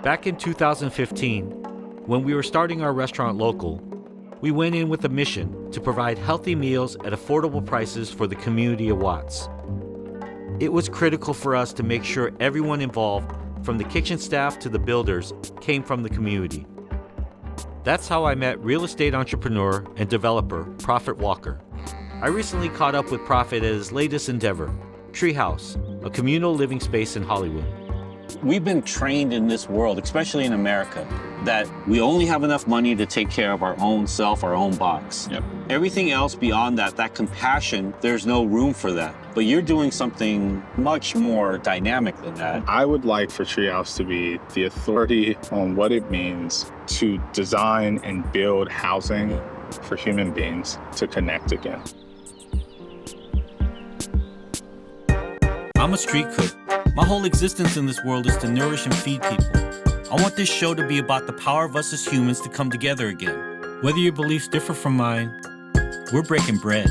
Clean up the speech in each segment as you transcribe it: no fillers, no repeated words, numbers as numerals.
Back in 2015, when we were starting our restaurant local, we went in with a mission to provide healthy meals at affordable prices for the community of Watts. It was critical for us to make sure everyone involved, from the kitchen staff to the builders, came from the community. That's how I met real estate entrepreneur and developer Prophet Walker. I recently caught up with Prophet at his latest endeavor, Treehouse, a communal living space in Hollywood. We've been trained in this world, especially in America, that we only have enough money to take care of our own self, our own box. Yep. Everything else beyond that, that compassion, there's no room for that. But you're doing something much more dynamic than that. I would like for Treehouse to be the authority on what it means to design and build housing for human beings to connect again. I'm a street cook. My whole existence in this world is to nourish and feed people. I want this show to be about the power of us as humans to come together again. Whether your beliefs differ from mine, we're breaking bread.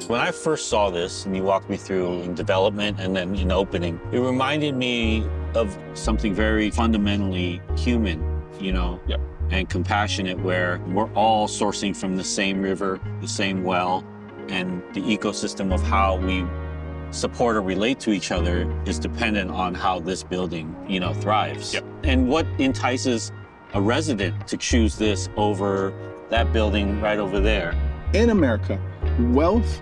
When I first saw this, and you walked me through in development and then in opening, it reminded me of something very fundamentally human, Yep. and compassionate, where we're all sourcing from the same river, the same well, and the ecosystem of how we support or relate to each other is dependent on how this building, thrives. Yep. And what entices a resident to choose this over that building right over there? In America, wealth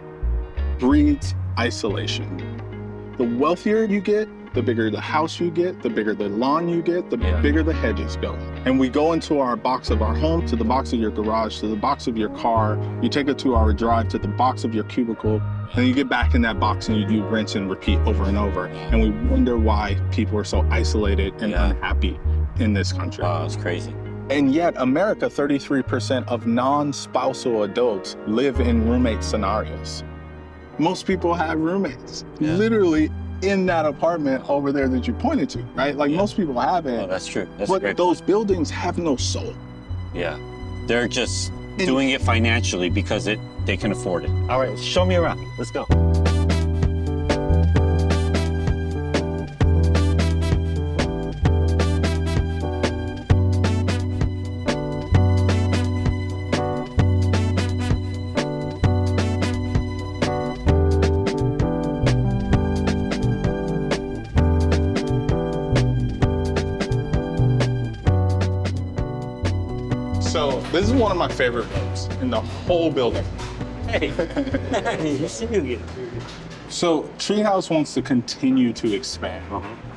breeds isolation. The wealthier you get, the bigger the house you get, the bigger the lawn you get, the bigger the hedges go. And we go into our box of our home, to the box of your garage, to the box of your car. You take it to our drive, to the box of your cubicle, and you get back in that box and you do rinse and repeat over and over. And we wonder why people are so isolated and unhappy in this country. Wow, it's crazy. And yet, America, 33% of non-spousal adults live in roommate scenarios. Most people have roommates, literally in that apartment over there that you pointed to, right? Most people have it. Oh, that's true. That's but great. those buildings have no soul. Yeah. They're just doing it financially because they can afford it. All right, show me around. Let's go. So this is one of my favorite rooms in the whole building. Hey, you see it. So Treehouse wants to continue to expand.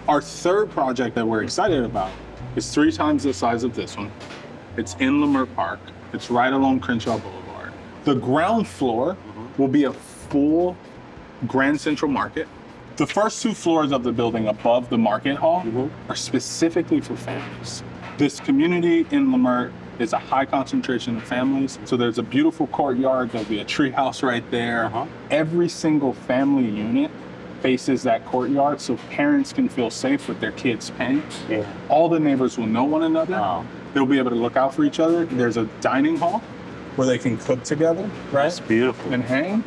Our third project that we're excited about is 3 times the size of this one. It's in Leimert Park. It's right along Crenshaw Boulevard. The ground floor will be a full Grand Central Market. The first 2 floors of the building above the market hall are specifically for families. This community in Leimert is a high concentration of families. So there's a beautiful courtyard. There'll be a tree house right there. Every single family unit faces that courtyard so parents can feel safe with their kids playing. All the neighbors will know one another. They'll be able to look out for each other. There's a dining hall where they can cook together, right? That's beautiful. And hang.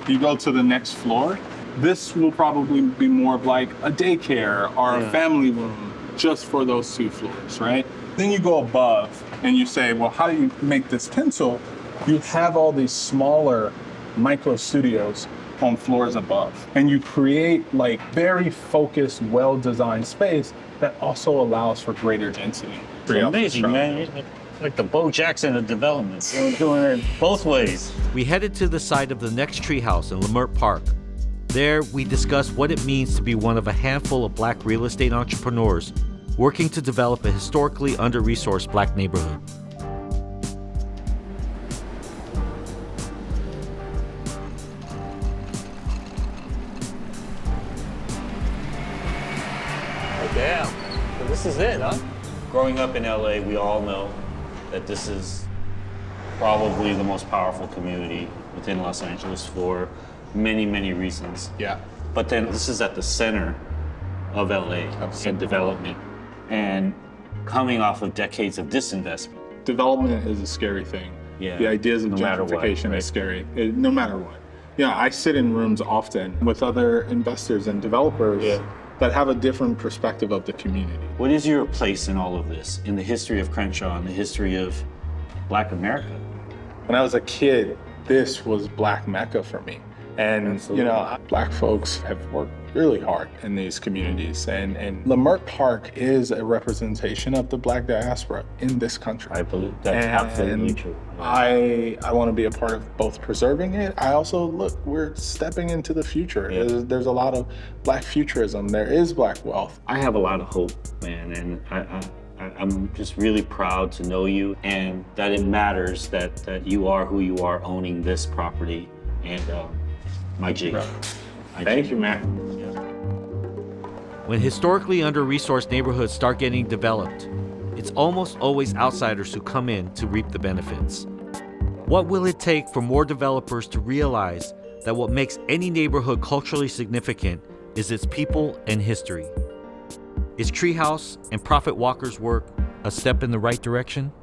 You go to the next floor. This will probably be more of like a daycare or a family room just for those 2 floors, right? Then you go above and you say, well, how do you make this pencil? You have all these smaller micro studios on floors above. And you create very focused, well-designed space that also allows for greater density. It's amazing, man. Like the Bo Jackson of development. You're doing it both ways. We headed to the site of the next treehouse in Leimert Park. There, we discussed what it means to be one of a handful of Black real estate entrepreneurs working to develop a historically under-resourced Black neighborhood. Oh, damn. So this is it, huh? Growing up in LA, we all know that this is probably the most powerful community within Los Angeles for many, many reasons. Yeah. But then this is at the center of LA and development. And coming off of decades of disinvestment. Development is a scary thing. Yeah. The ideas of No matter what, gentrification right? is scary, no matter what. Yeah, I sit in rooms often with other investors and developers, that have a different perspective of the community. What is your place in all of this, in the history of Crenshaw and the history of Black America? When I was a kid, this was Black Mecca for me. And, Absolutely. you know, Black folks have worked really hard in these communities. And Leimert Park is a representation of the Black diaspora in this country. I believe that's absolutely And true. I want to be a part of both preserving it. I also, look, we're stepping into the future. Yeah. There's a lot of Black futurism. There is Black wealth. I have a lot of hope, man, and I'm just really proud to know you and that it matters that you are who you are owning this property and my G. Thank you, man. When historically under-resourced neighborhoods start getting developed, it's almost always outsiders who come in to reap the benefits. What will it take for more developers to realize that what makes any neighborhood culturally significant is its people and history? Is Treehouse and Prophet Walker's work a step in the right direction?